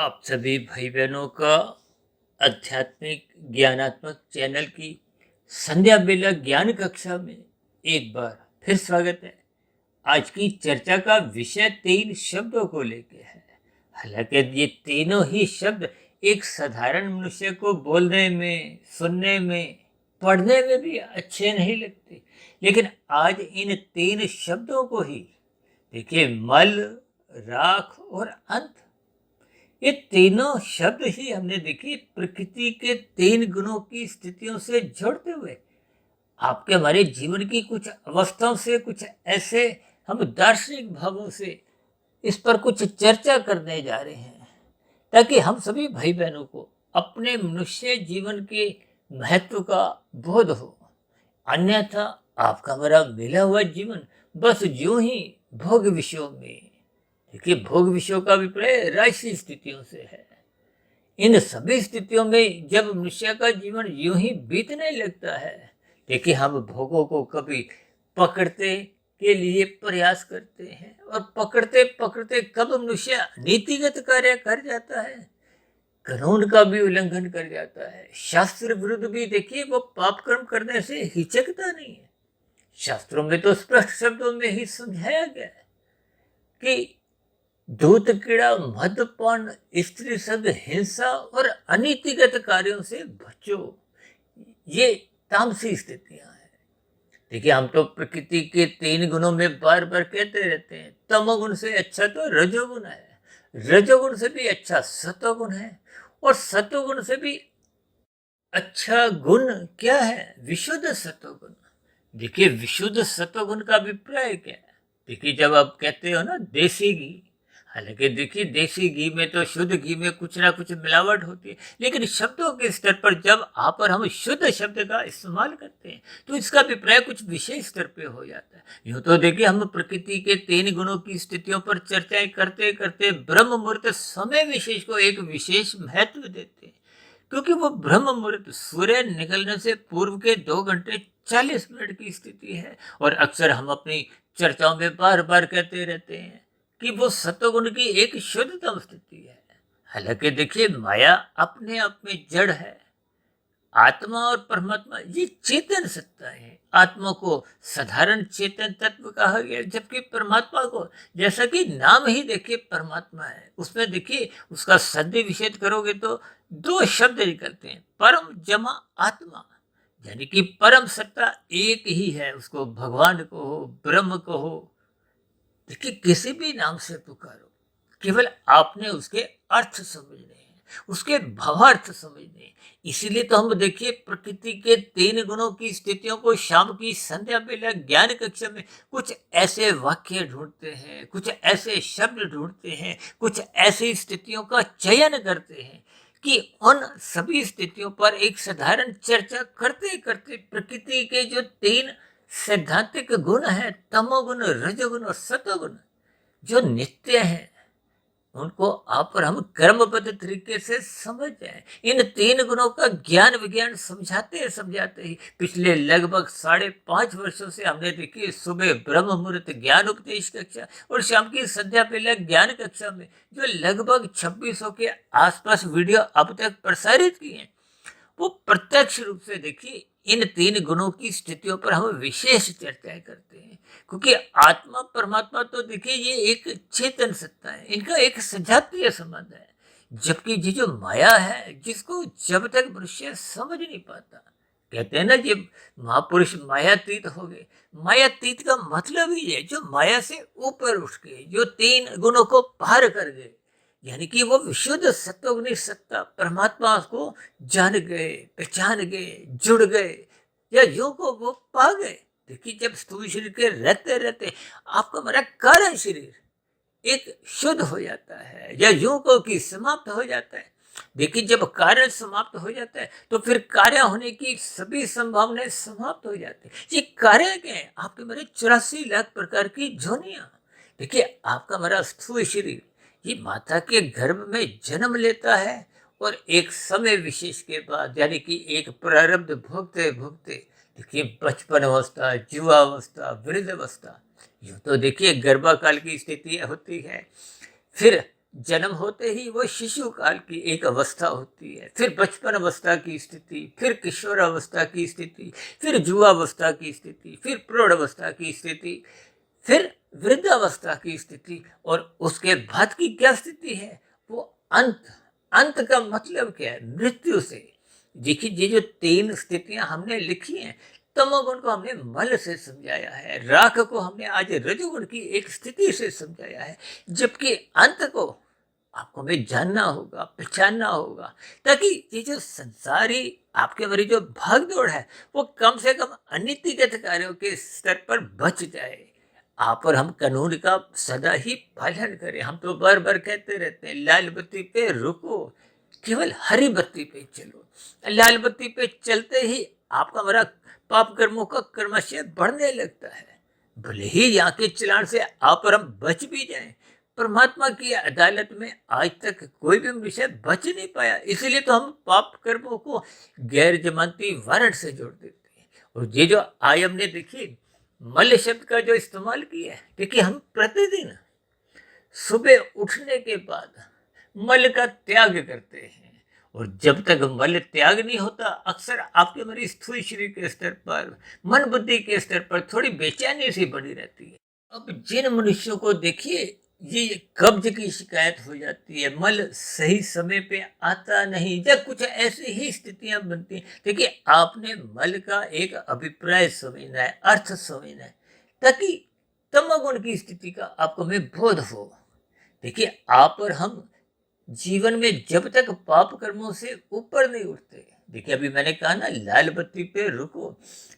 आप सभी भाई बहनों का आध्यात्मिक ज्ञानात्मक चैनल की संध्या बेला ज्ञान कक्षा में एक बार फिर स्वागत है। आज की चर्चा का विषय 3 शब्दों को लेके है। हालांकि ये तीनों ही शब्द एक साधारण मनुष्य को बोलने में, सुनने में, पढ़ने में भी अच्छे नहीं लगते, लेकिन आज इन 3 शब्दों को ही देखिए, मल, राख और अंत, ये तीनों शब्द ही हमने देखी प्रकृति के 3 गुणों की स्थितियों से जोड़ते हुए आपके हमारे जीवन की कुछ अवस्थाओं से, कुछ ऐसे हम दार्शनिक भावों से इस पर कुछ चर्चा करने जा रहे हैं, ताकि हम सभी भाई बहनों को अपने मनुष्य जीवन के महत्व का बोध हो। अन्यथा आपका हमारा मिला हुआ जीवन बस यूं ही भोग विषयों में, देखिए भोग विषयों का अभिप्राय राशि स्थितियों से है। इन सभी स्थितियों में जब मनुष्य का जीवन यूं ही बीतने लगता है, देखिए हम भोगों को कभी पकड़ते के लिए प्रयास करते हैं, और पकड़ते पकड़ते कब मनुष्य नीतिगत कार्य कर जाता है, कानून का भी उल्लंघन कर जाता है, शास्त्र विरुद्ध भी देखिए वो पाप कर्म करने से हिचकता नहीं है। शास्त्रों में तो स्पष्ट शब्दों में ही समझाया गया है कि दूत कीड़ा, मद्यपान, स्त्री संग, हिंसा और अनीतिगत कार्यों से बचो। ये तामसी स्थितियां हैं। देखिए हम तो प्रकृति के 3 गुणों में बार बार कहते रहते हैं, तमोगुण से अच्छा तो रजोगुण है, रजोगुण से भी अच्छा सतोगुण है, और सतोगुण से भी अच्छा गुण क्या है? विशुद्ध सतोगुण। देखिए विशुद्ध सतोगुण का अभिप्राय क्या है? देखिए जब आप कहते हो ना देसी घी, हालांकि देखिए देसी घी में तो, शुद्ध घी में कुछ ना कुछ मिलावट होती है, लेकिन शब्दों के स्तर पर जब आप और हम शुद्ध शब्द का इस्तेमाल करते हैं तो इसका अभिप्राय कुछ विशेष स्तर पे हो जाता है। यूं तो देखिए हम प्रकृति के 3 गुणों की स्थितियों पर चर्चाएं करते करते ब्रह्म मुहूर्त समय विशेष को एक विशेष महत्व देते हैं, क्योंकि वो ब्रह्म मुहूर्त सूर्य निकलने से पूर्व के 2 घंटे 40 मिनट की स्थिति है। और अक्सर हम अपनी चर्चाओं में बार बार कहते रहते हैं कि वो सत्वगुण की एक शुद्धतम स्थिति है। हालांकि देखिए माया अपने आप में जड़ है, आत्मा और परमात्मा ये चेतन सत्ता है। आत्मा को साधारण चेतन तत्व कहा गया, जबकि परमात्मा को, जैसा कि नाम ही देखिए परमात्मा है, उसमें देखिए उसका सन्धि विच्छेद करोगे तो 2 शब्द निकलते हैं, परम जमा आत्मा, यानी कि परम सत्ता एक ही है। उसको भगवान कहो, ब्रह्म कहो, देखिए किसी भी नाम से पुकारो, केवल आपने उसके अर्थ समझने हैं, उसके भावार्थ समझने हैं। इसीलिए तो हम देखिए प्रकृति के 3 गुणों की स्थितियों को शाम की संध्या बेला ज्ञान कक्षा में कुछ ऐसे वाक्य ढूंढते हैं, कुछ ऐसे शब्द ढूंढते हैं, कुछ ऐसी स्थितियों का चयन करते हैं कि उन सभी स्थितियों पर एक साधारण चर्चा करते करते प्रकृति के जो 3 सैद्धांतिक गुण है, तमोगुण, रजोगुण और सतोगुण, जो नित्य हैं, उनको आप और हम कर्मबद्ध तरीके से समझ जाएं। इन 3 गुणों का ज्ञान विज्ञान समझाते समझाते ही पिछले लगभग 5.5 वर्षों से हमने देखी सुबह ब्रह्म मुहूर्त ज्ञान उपदेश कक्षा और शाम की संध्या बेला ज्ञान कक्षा में जो लगभग 2600 के आसपास वीडियो अब तक प्रसारित किए हैं, वो प्रत्यक्ष रूप से देखिए इन 3 गुणों की स्थितियों पर हम विशेष चर्चाएं करते हैं, क्योंकि आत्मा परमात्मा तो देखिए ये एक चेतन सत्ता है, इनका एक सजातीय संबंध है, जबकि ये जो माया है जिसको जब तक मनुष्य समझ नहीं पाता, कहते हैं ना ये महापुरुष मायातीत हो गए। मायातीत का मतलब ही है जो माया से ऊपर उठ गए, जो 3 गुणों को पार कर गए, यानी कि वो विशुद्ध सत्वगुणी सत्ता परमात्मा को जान गए, पहचान गए, जुड़ गए, या यूं को वो पा गए। देखिए जब स्थूल शरीर के रहते रहते आपका हमारा कारण शरीर एक शुद्ध हो जाता है, या यूं को कि समाप्त हो जाता है। देखिए जब कारण समाप्त हो जाता है तो फिर कार्य होने की सभी संभावनाएं समाप्त हो जाती है। ये कार्य क्या है? आपके मेरे 84 लाख प्रकार की जोनियां। देखिए आपका हमारा स्थूल शरीर ये माता के गर्भ में जन्म लेता है, और एक समय विशेष के बाद, यानी कि एक प्रारब्ध भोगते भोगते देखिए बचपन अवस्था, युवावस्था, वृद्ध अवस्था, यूं तो देखिए गर्भाकाल की स्थिति होती है, फिर जन्म होते ही वो शिशु काल की एक अवस्था होती है, फिर बचपन अवस्था की स्थिति, फिर किशोर अवस्था की स्थिति, फिर युवावस्था की स्थिति, फिर प्रौढ़ अवस्था की स्थिति, फिर वृद्धावस्था की स्थिति, और उसके बाद की क्या स्थिति है, वो अंत। अंत का मतलब क्या है? मृत्यु से। देखिए, ये जो तीन स्थितियां हमने लिखी हैं, तमोगुण को हमने मल से समझाया है, राख को हमने आज रजोगुण की एक स्थिति से समझाया है, जबकि अंत को आपको हमें जानना होगा, पहचानना होगा, ताकि ये जो संसारी आपके हमारी जो भागदौड़ है, वो कम से कम अनीतिगत कार्यों के स्तर पर बच जाए। आप और हम कानून का सदा ही पालन करें। हम तो बार बार कहते रहते हैं, लाल बत्ती पे रुको, केवल हरी बत्ती पे चलो। लाल बत्ती पे चलते ही आपका हमारा पाप कर्मों का कर्मशय बढ़ने लगता है। भले ही यहाँ के चलान से आप और हम बच भी जाएं, परमात्मा की अदालत में आज तक कोई भी विषय बच नहीं पाया। इसलिए तो हम पाप कर्मों को गैर जमानती वारंट से जोड़ देते हैं। और ये जो आयम ने देखिए मल शब्द का जो इस्तेमाल किया है, देखिए हम प्रतिदिन सुबह उठने के बाद मल का त्याग करते हैं, और जब तक मल त्याग नहीं होता, अक्सर आपके हमारी स्थूल शरीर के स्तर पर, मन बुद्धि के स्तर पर थोड़ी बेचैनी सी बनी रहती है। अब जिन मनुष्यों को देखिए ये कब्ज की शिकायत हो जाती है, मल सही समय पे आता नहीं, या कुछ ऐसी ही स्थितियां बनती हैं, देखिए आपने मल का एक अभिप्राय समझना है, अर्थ समझना है, ताकि तमोगुण की स्थिति का आपको में बोध हो। देखिए, आप और हम जीवन में जब तक पाप कर्मों से ऊपर नहीं उठते, देखिए अभी मैंने कहा ना, लाल बत्ती पे रुको,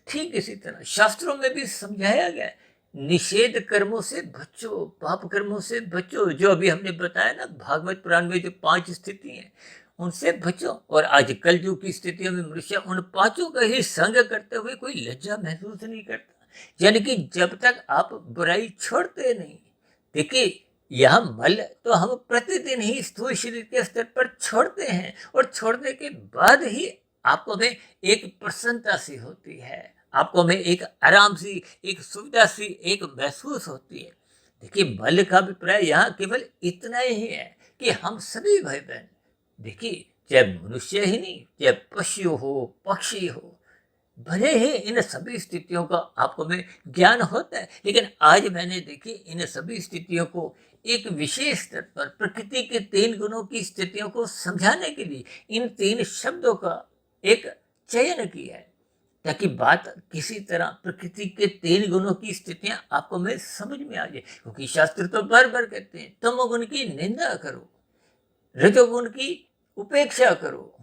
ठीक इसी तरह शास्त्रों में भी समझाया गया है, निषेध कर्मों से बचो, पाप कर्मों से बचो। जो अभी हमने बताया ना, भागवत पुराण में जो 5 स्थिति हैं, उनसे बचो। और आज कल युग की स्थितियों में मनुष्य उन 5 का ही संग करते हुए कोई लज्जा महसूस नहीं करता। यानी कि जब तक आप बुराई छोड़ते नहीं, देखिए यह मल तो हम प्रतिदिन ही स्थूल शरीर के स्तर पर छोड़ते हैं, और छोड़ने के बाद ही आपको में एक प्रसन्नता सी होती है, आपको में एक आराम सी, एक सुविधा सी एक महसूस होती है। देखिए, मल का अभिप्राय यहाँ केवल इतना ही है कि हम सभी भाई बहन, देखिए चाहे मनुष्य ही नहीं, चाहे पशु हो, पक्षी हो, भले ही इन सभी स्थितियों का आपको में ज्ञान होता है, लेकिन आज मैंने देखी इन सभी स्थितियों को एक विशेष स्तर पर प्रकृति के 3 गुणों की स्थितियों को समझाने के लिए इन 3 शब्दों का एक चयन किया है, ताकि बात किसी तरह प्रकृति के 3 गुणों की स्थितियां आपको में समझ में आ जाए। क्योंकि शास्त्र तो बार बार कहते हैं, तमोगुण की निंदा करो, रजोगुण की उपेक्षा करो,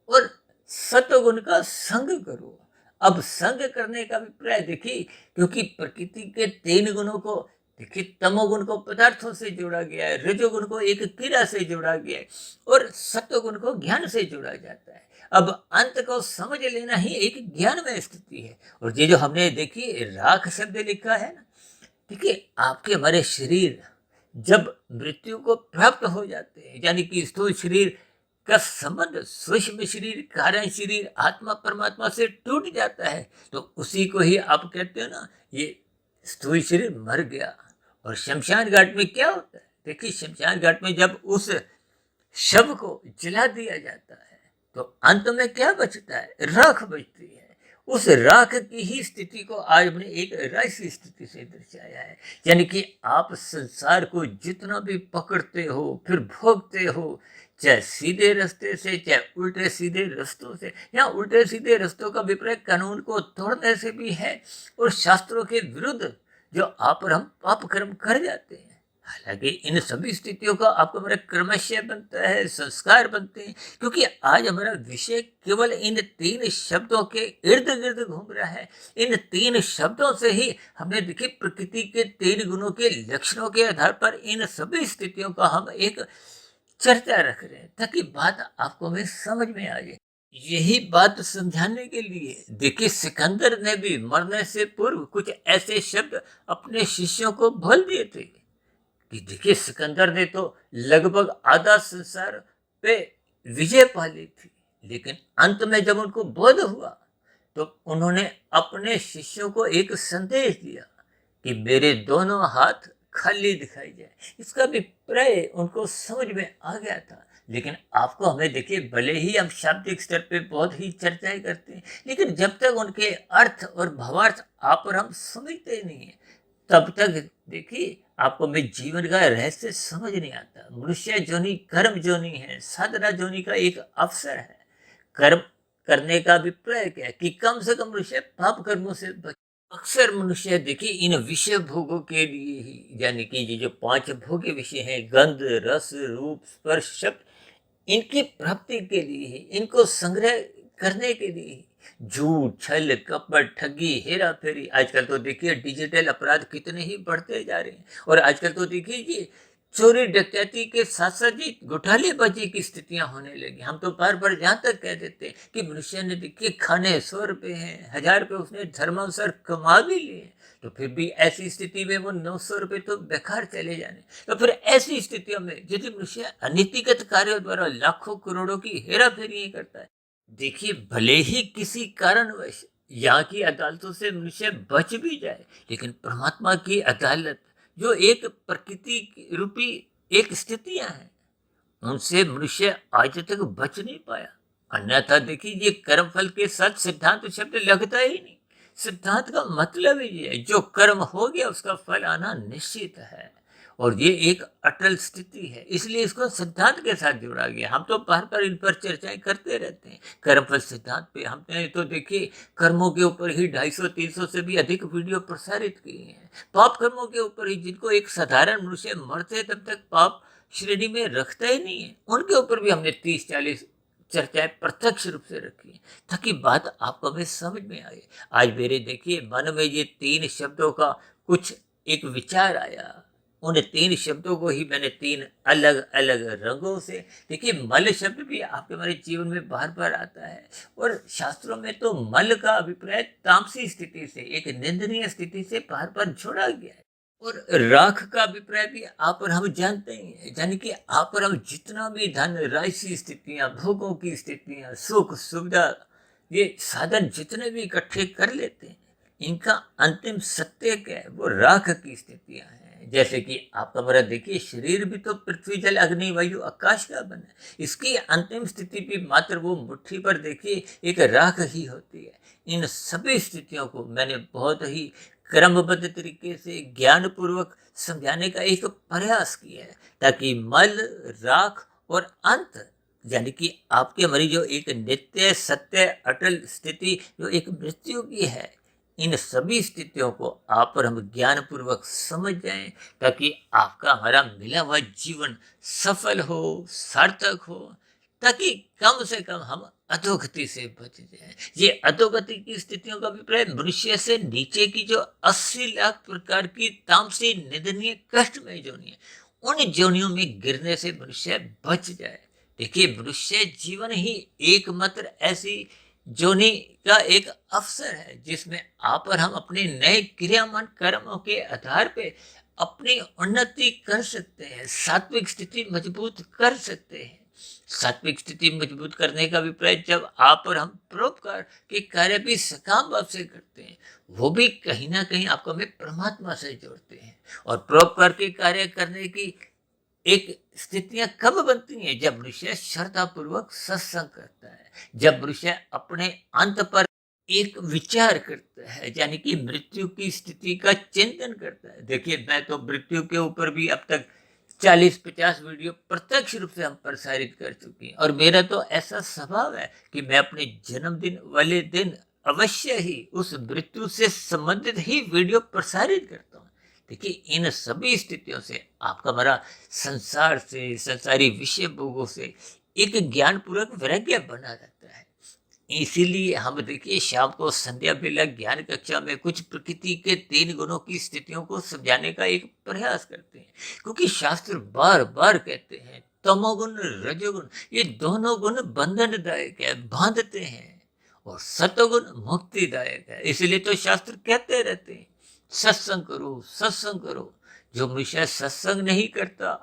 और सत्वगुण का संग करो। अब संग करने का अभिप्राय देखिए, क्योंकि प्रकृति के 3 गुणों को देखिए, तमोगुण को पदार्थों से जोड़ा गया है, रजोगुण को एक क्रिया से जोड़ा गया है, और सत्वगुण को ज्ञान से जोड़ा जाता है। अब अंत को समझ लेना ही एक ज्ञानमय स्थिति है। और ये जो हमने देखिए राख शब्द लिखा है ना, देखिए आपके हमारे शरीर जब मृत्यु को प्राप्त हो जाते हैं, यानी कि स्थूल शरीर का संबंध सूक्ष्म शरीर, कारण शरीर, आत्मा परमात्मा से टूट जाता है, तो उसी को ही आप कहते हो ना, ये स्थूल शरीर मर गया। और शमशान घाट में क्या होता है? देखिए, शमशान घाट में जब उस शव को जला दिया जाता है, तो अंत में क्या बचता है? राख बचती है। उस राख की ही स्थिति को आज हमने एक राशि स्थिति से दर्शाया है। यानी कि आप संसार को जितना भी पकड़ते हो, फिर भोगते हो, चाहे सीधे रास्ते से, चाहे उल्टे सीधे रास्तों से। यहाँ उल्टे सीधे रास्तों का अभिप्राय कानून को तोड़ने से भी है, और शास्त्रों के विरुद्ध जो आप और हम पाप कर्म कर जाते हैं। हालांकि इन सभी स्थितियों का आपको हमारा क्रमशः बनता है, संस्कार बनते हैं, क्योंकि आज हमारा विषय केवल इन 3 शब्दों के इर्द गिर्द घूम रहा है। इन 3 शब्दों से ही हमने देखिए प्रकृति के 3 गुणों के लक्षणों के आधार पर इन सभी स्थितियों का हम एक चर्चा रख रहे हैं, ताकि बात आपको हमें समझ में आ जाए। यही बात समझाने के लिए देखिए सिकंदर ने भी मरने से पूर्व कुछ ऐसे शब्द अपने शिष्यों को बोल दिए थे कि देखिए, सिकंदर ने तो लगभग आधा संसार पे विजय पा ली थी, लेकिन अंत में जब उनको बोध हुआ, तो उन्होंने अपने शिष्यों को एक संदेश दिया कि मेरे दोनों हाथ खाली दिखाई जाए। इसका अभिप्राय उनको समझ में आ गया था। लेकिन आपको हमें देखिए, भले ही हम शाब्दिक स्तर पे बहुत ही चर्चाएं करते हैं, लेकिन जब तक उनके अर्थ और भावार्थ आप और हम समझते नहीं है, तब तक देखिए आपको में जीवन का रहस्य समझ नहीं आता। मनुष्य जोनि कर्म जोनि है, साधना जोनि का एक अवसर है। कर्म करने का अभिप्राय क्या है कि कम से कम मनुष्य पाप कर्मों से बचे। अक्सर मनुष्य देखिए इन विषय भोगों के लिए ही, यानी कि ये जो 5 भोग्य विषय हैं, गंध, रस, रूप, स्पर्श, शब्द, इनकी प्राप्ति के लिए ही, इनको संग्रह करने के लिए ही झूठ, छल, कपट, ठगी, हेरा फेरी, आजकल तो देखिए डिजिटल अपराध कितने ही बढ़ते जा रहे हैं। और आजकल तो देखिए ये चोरी डकैती के साथ साथ जी घोटालेबाजी की स्थितियां होने लगी। हम तो बार बार यहाँ तक कह देते हैं कि मनुष्य ने देखिए खाने 100 रुपए हैं, 1000 रुपये उसने धर्मानुसार कमा भी लिए, तो फिर भी ऐसी स्थिति में वो 900 रुपये तो बेकार चले जाने। तो फिर ऐसी स्थितियों में यदि मनुष्य अनीतिगत कार्यों द्वारा लाखों करोड़ों की हेरा फेरी करता है, देखिए भले ही किसी कारणवश यहाँ की अदालतों से मनुष्य बच भी जाए, लेकिन परमात्मा की अदालत जो एक प्रकृति रूपी एक स्थितियां हैं, उनसे मनुष्य आज तक बच नहीं पाया। अन्यथा देखिए ये कर्म फल के साथ सिद्धांत शब्द लगता ही नहीं। सिद्धांत का मतलब ही ये है, जो कर्म हो गया उसका फल आना निश्चित है, और ये एक अटल स्थिति है, इसलिए इसको सिद्धांत के साथ जोड़ा गया। हम तो बार बार इन पर चर्चाएं करते रहते हैं कर्मफल सिद्धांत पे। हमने तो देखिए कर्मों के ऊपर ही 250-300 से भी अधिक वीडियो प्रसारित किए हैं। पाप कर्मों के ऊपर ही, जिनको एक साधारण मनुष्य मरते तब तक पाप श्रेणी में रखता ही नहीं है, उनके ऊपर भी हमने 30-40 चर्चाएं प्रत्यक्ष रूप से रखी है, ताकि बात आपको हमें समझ में आए। आज मेरे देखिए मन में ये 3 शब्दों का कुछ एक विचार आया। उन 3 शब्दों को ही मैंने 3 अलग अलग रंगों से, देखिए मल शब्द भी आपके हमारे जीवन में बार बार आता है, और शास्त्रों में तो मल का अभिप्राय तामसी स्थिति से, एक निंदनीय स्थिति से बार बार जोड़ा गया है। और राख का अभिप्राय भी आप और हम जानते हैं, यानी कि आप और हम जितना भी धन, राशि स्थितियां, भोगों की स्थितियां, सुख सुविधा, ये साधन जितने भी इकट्ठे कर लेते हैं, इनका अंतिम सत्य क्या है, वो राख की स्थितियां हैं। जैसे कि आपका बड़ा देखिए, शरीर भी तो पृथ्वी, जल, अग्नि, वायु, आकाश का बना है। इसकी अंतिम स्थिति भी मात्र वो मुट्ठी पर देखिए एक राख ही होती है। इन सभी स्थितियों को मैंने बहुत ही क्रमबद्ध तरीके से ज्ञान पूर्वक समझाने का एक प्रयास किया है, ताकि मल, राख और अंत, यानी कि आपके हमारी जो एक नित्य सत्य अटल स्थिति जो एक मृत्यु की है, इन सभी स्थितियों को आप और हम ज्ञान पूर्वक समझ जाएं, ताकि आपका हमारा मिला हुआ जीवन सफल हो, सार्थक हो, ताकि कम से कम हम अधोगति से बच जाए। ये अधोगति की स्थितियों का अभिप्राय मनुष्य से नीचे की जो 80 लाख प्रकार की तामसी निंदनीय कष्टमय जोनि है, उन जोनियों में गिरने से मनुष्य बच जाए। देखिए मनुष्य जीवन ही एकमात्र ऐसी जोनि का एक अवसर है जिसमें आप और हम अपने नए क्रियामान कर्मों के आधार पे अपनी उन्नति कर सकते हैं, सात्विक स्थिति मजबूत कर सकते हैं। सात्विक स्थिति मजबूत करने का अभिप्राय जब आप और हम परोपकार के कार्य भी सकाम भाव से करते हैं, वो भी कहीं ना कहीं आपको हमें परमात्मा से जोड़ते हैं। और परोपकार के कार्य करने की एक स्थितियां कब बनती हैं, जब मनुष्य श्रद्धा पूर्वक सत्संग करता है, जब मनुष्य अपने अंत पर एक विचार करता है, यानी कि मृत्यु की स्थिति का चिंतन करता है। देखिए मैं तो मृत्यु के ऊपर भी अब तक 40-50 वीडियो प्रत्यक्ष रूप से हम प्रसारित कर चुके हैं, और मेरा तो ऐसा स्वभाव है कि मैं अपने जन्मदिन वाले दिन अवश्य ही उस मृत्यु से संबंधित ही वीडियो प्रसारित करता हूँ। देखिए इन सभी स्थितियों से आपका हमारा संसार से, संसारी विषय भोगों से एक ज्ञान पूर्वक वैराग्य बना रहता है। इसीलिए हम देखिए शाम को संध्या बेला ज्ञान कक्षा में कुछ प्रकृति के 3 गुणों की स्थितियों को समझाने का एक प्रयास करते हैं, क्योंकि शास्त्र बार बार कहते हैं तमोगुण, रजोगुण, ये दोनों गुण बंधनदायक है, बांधते हैं, और सतोगुण मुक्तिदायक है। इसलिए तो शास्त्र कहते रहते हैं सत्संग करो, सत्संग करो। जो मनुष्य सत्संग नहीं करता,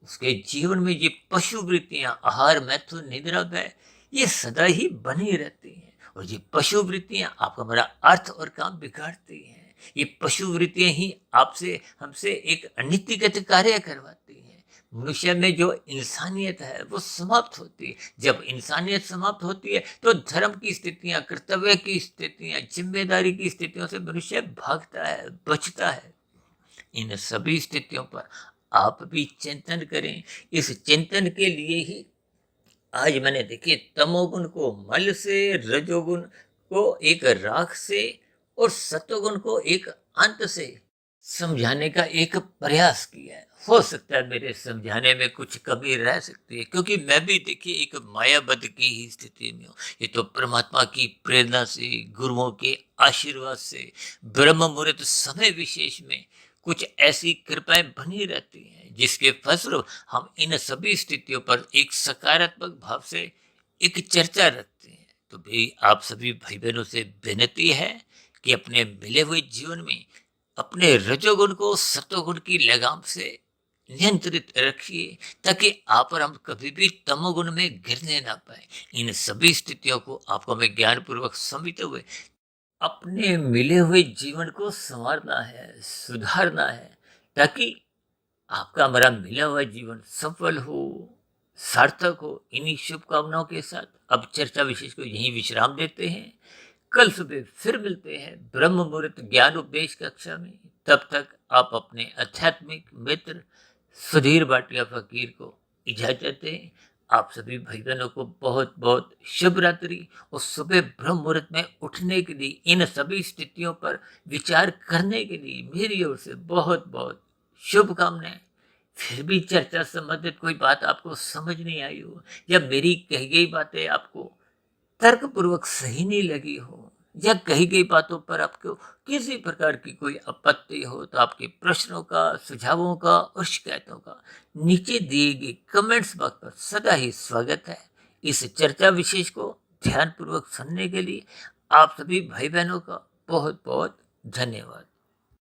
उसके जीवन में ये पशु वृत्तियां, आहार, मैथुन, निद्रा, भय, ये सदा ही बनी रहती हैं, और ये पशु वृत्तियां आपका हमारा अर्थ और काम बिगाड़ती हैं। ये पशु वृत्तियां ही आपसे हमसे एक अनीतिगत कार्य करवाती हैं। मनुष्य में जो इंसानियत है वो समाप्त होती है। जब इंसानियत समाप्त होती है तो धर्म की स्थितियां, कर्तव्य की स्थितियां, जिम्मेदारी की स्थितियों से मनुष्य भागता है, बचता है। इन सभी स्थितियों पर आप भी चिंतन करें। इस चिंतन के लिए ही आज मैंने देखिए तमोगुण को मल से, रजोगुण को एक राख से और सतोगुण को एक अंत से समझाने का एक प्रयास किया है। हो सकता है मेरे समझाने में कुछ कमी रह सकती है, क्योंकि मैं भी देखिए एक मायाबद्ध की ही स्थिति में हूँ। ये तो परमात्मा की प्रेरणा से, गुरुओं के आशीर्वाद से, ब्रह्म मुहूर्त समय विशेष में कुछ ऐसी कृपाएं बनी रहती हैं, जिसके फलस्वरूप हम इन सभी स्थितियों पर एक सकारात्मक भाव से एक चर्चा रखते हैं। तो भाई आप सभी भाई बहनों से विनती है कि अपने मिले हुए जीवन में अपने रजोगुण को सतोगुण की लगाम से नियंत्रित रखिए, ताकि आप और हम कभी भी तमोगुण में गिरने ना पाए। इन सभी स्थितियों को आपको हमें ज्ञान पूर्वक समझते हुए अपने मिले हुए जीवन को संवारना है, सुधारना है, ताकि आपका हमारा मिला हुआ जीवन सफल हो, सार्थक हो। इन्हीं शुभकामनाओं के साथ अब चर्चा विशेष को यहीं विश्राम देते हैं। कल सुबह फिर मिलते हैं ब्रह्म मुहूर्त ज्ञान उपदेश कक्षा में। तब तक आप अपने आध्यात्मिक मित्र सुधीर भाटिया फकीर को इजाजत दें। आप सभी भाई बहनों को बहुत बहुत शुभ रात्रि। और सुबह ब्रह्म मुहूर्त में उठने के लिए, इन सभी स्थितियों पर विचार करने के लिए मेरी ओर से बहुत बहुत शुभकामनाएं। फिर भी चर्चा संबंधित कोई बात आपको समझ नहीं आई हो, या मेरी कही गई बातें आपको तर्कपूर्वक सही नहीं लगी हो, या कही गई बातों पर आपको किसी प्रकार की कोई आपत्ति हो, तो आपके प्रश्नों का, सुझावों का और शिकायतों का नीचे दिए गए कमेंट्स बॉक्स पर सदा ही स्वागत है। इस चर्चा विशेष को ध्यानपूर्वक सुनने के लिए आप सभी भाई बहनों का बहुत बहुत धन्यवाद।